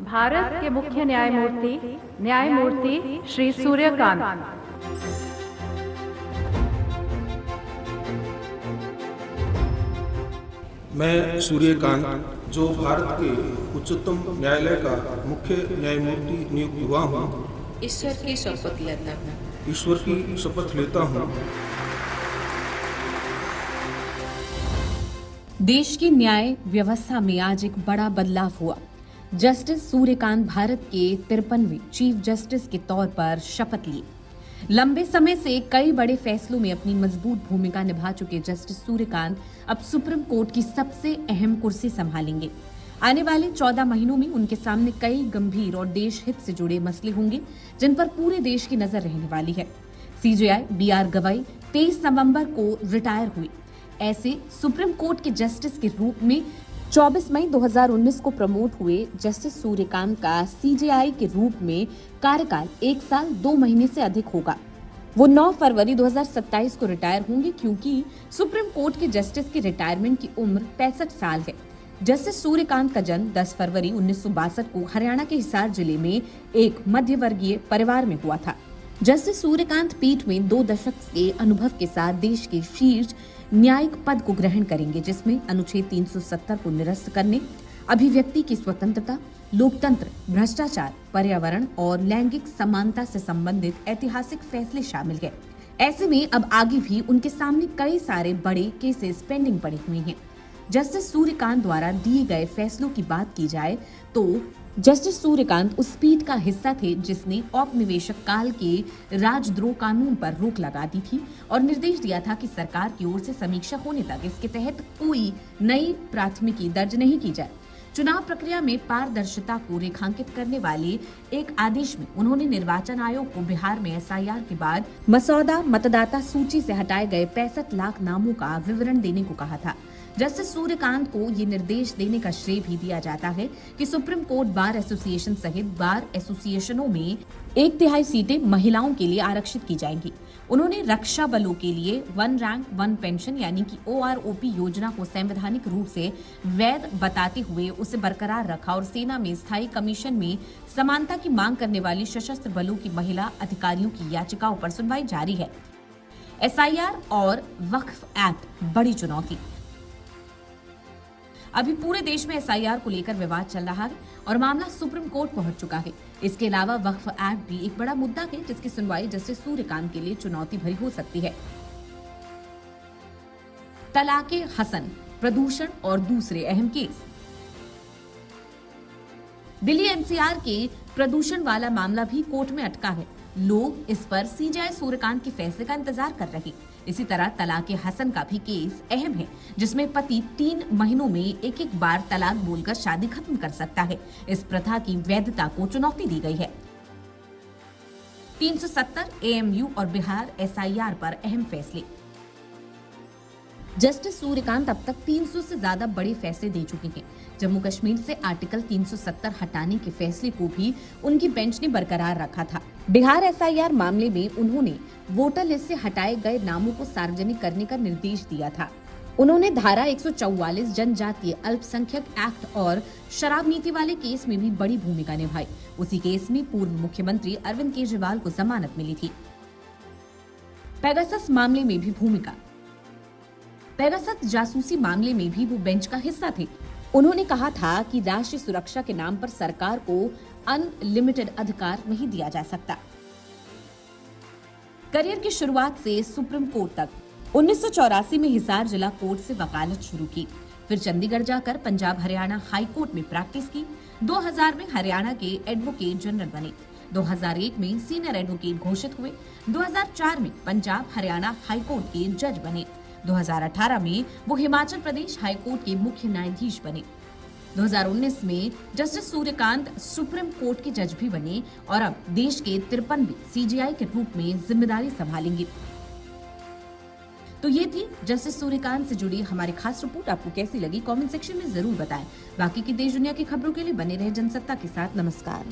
भारत के मुख्य न्यायमूर्ति श्री सूर्यकांत। मैं सूर्यकांत, जो भारत के उच्चतम न्यायालय का मुख्य न्यायमूर्ति नियुक्त हुआ हूँ, ईश्वर की शपथ लेता हूँ। ईश्वर की शपथ लेता हूँ। देश की न्याय व्यवस्था में आज एक बड़ा बदलाव हुआ। जस्टिस सूर्यकांत भारत के 53वें चीफ जस्टिस के तौर पर शपथ लिए। लंबे समय से कई बड़े फैसलों में अपनी मजबूत भूमिका निभा चुके जस्टिस सूर्यकांत अब सुप्रीम कोर्ट की सबसे अहम कुर्सी संभालेंगे। आने वाले 14 महीनों में उनके सामने कई गंभीर और देश हित से जुड़े मसले होंगे, जिन पर पूरे देश की नजर रहने वाली है। सीजेआई BR गवाई 23 नवंबर को रिटायर हुई। ऐसे सुप्रीम कोर्ट के जस्टिस के रूप में 24 मई 2019 को प्रमोट हुए जस्टिस सूर्यकांत का CJI के रूप में कार्यकाल 1 साल 2 महीने से अधिक होगा। वो 9 फरवरी 2027 को रिटायर होंगे, क्योंकि सुप्रीम कोर्ट के जस्टिस की रिटायरमेंट की उम्र 65 साल है। जस्टिस सूर्यकांत का जन्म 10 फरवरी 1962 को हरियाणा के हिसार जिले में एक मध्यवर्गीय परिवार में हुआ था। जस्टिस सूर्यकांत पीठ में 2 दशक के अनुभव के साथ देश के शीर्ष न्यायिक पद को ग्रहण करेंगे, जिसमें अनुच्छेद 370 को निरस्त करने, अभिव्यक्ति की स्वतंत्रता, लोकतंत्र, भ्रष्टाचार, पर्यावरण और लैंगिक समानता से संबंधित ऐतिहासिक फैसले शामिल हैं। ऐसे में अब आगे भी उनके सामने कई सारे बड़े केसेस पेंडिंग पड़े हुए हैं। जस्टिस सूर्यकांत द्वारा दिए गए फैसलों की बात की जाए तो जस्टिस सूर्यकांत उस पीठ का हिस्सा थे जिसने औपनिवेशिक काल के राजद्रोह कानून पर रोक लगा दी थी और निर्देश दिया था कि सरकार की ओर से समीक्षा होने तक इसके तहत कोई नई प्राथमिकी दर्ज नहीं की जाए। चुनाव प्रक्रिया में पारदर्शिता को रेखांकित करने वाले एक आदेश में उन्होंने निर्वाचन आयोग को बिहार में SIR के बाद मसौदा मतदाता सूची से हटाए गए 65 लाख नामों का विवरण देने को कहा था। जस्टिस सूर्यकांत को ये निर्देश देने का श्रेय भी दिया जाता है कि सुप्रीम कोर्ट बार एसोसिएशन सहित बार एसोसिएशनों में 1/3 सीटें महिलाओं के लिए आरक्षित की जाएंगी। उन्होंने रक्षा बलों के लिए 1 रैंक 1 पेंशन यानी कि OROP योजना को संवैधानिक रूप से वैध बताते हुए उसे बरकरार रखा और सेना में स्थायी कमीशन में समानता की मांग करने वाली सशस्त्र बलों की महिला अधिकारियों की याचिकाओं पर सुनवाई जारी है। SIR और वक्फ एक्ट बड़ी चुनौती। अभी पूरे देश में SIR को लेकर विवाद चल रहा है और मामला सुप्रीम कोर्ट पहुंच चुका है। इसके अलावा वक्फ एक्ट भी एक बड़ा मुद्दा है, जिसकी सुनवाई जस्टिस सूर्यकांत के लिए चुनौती भरी हो सकती है। तलाके हसन, प्रदूषण और दूसरे अहम केस। दिल्ली NCR के प्रदूषण वाला मामला भी कोर्ट में अटका है। लोग इस पर CJI सूर्यकांत के फैसले का इंतजार कर रहे। इसी तरह तलाके हसन का भी केस अहम है, जिसमें पति 3 महीनों में एक बार तलाक बोलकर शादी खत्म कर सकता है। इस प्रथा की वैधता को चुनौती दी गई है। 370 AMU और बिहार SIR पर अहम फैसले। जस्टिस सूर्यकांत अब तक 300 से ज्यादा बड़े फैसले दे चुके हैं। जम्मू कश्मीर से आर्टिकल 370 हटाने के फैसले को भी उनकी बेंच ने बरकरार रखा था। बिहार SIR मामले में उन्होंने वोटर लिस्ट से हटाए गए नामों को सार्वजनिक करने का निर्देश दिया था। उन्होंने धारा 144 जनजातीय अल्पसंख्यक एक्ट और शराब नीति वाले केस में भी बड़ी भूमिका निभाई। उसी केस में पूर्व मुख्यमंत्री अरविंद केजरीवाल को जमानत मिली थी। पेगासस मामले में भी भूमिका। पेगासस जासूसी मामले में भी वो बेंच का हिस्सा थे। उन्होंने कहा था कि राष्ट्रीय सुरक्षा के नाम पर सरकार को अनलिमिटेड अधिकार नहीं दिया जा सकता। करियर की शुरुआत से सुप्रीम कोर्ट तक। 1984 में हिसार जिला कोर्ट से वकालत शुरू की, फिर चंडीगढ़ जाकर पंजाब हरियाणा हाई कोर्ट में प्रैक्टिस की। 2000 में हरियाणा के एडवोकेट जनरल बने। 2001 में सीनियर एडवोकेट घोषित हुए। 2004 में पंजाब हरियाणा हाई कोर्ट के जज बने। 2018 में वो हिमाचल प्रदेश हाई कोर्ट के मुख्य न्यायाधीश बने। 2019 में जस्टिस सूर्यकांत सुप्रीम कोर्ट के जज भी बने और अब देश के 53वें CJI के रूप में जिम्मेदारी संभालेंगे। तो ये थी जस्टिस सूर्यकांत से जुड़ी हमारी खास रिपोर्ट। आपको कैसी लगी कमेंट सेक्शन में जरूर बताएं। बाकी की देश दुनिया की खबरों के लिए बने रहे जनसत्ता के साथ। नमस्कार।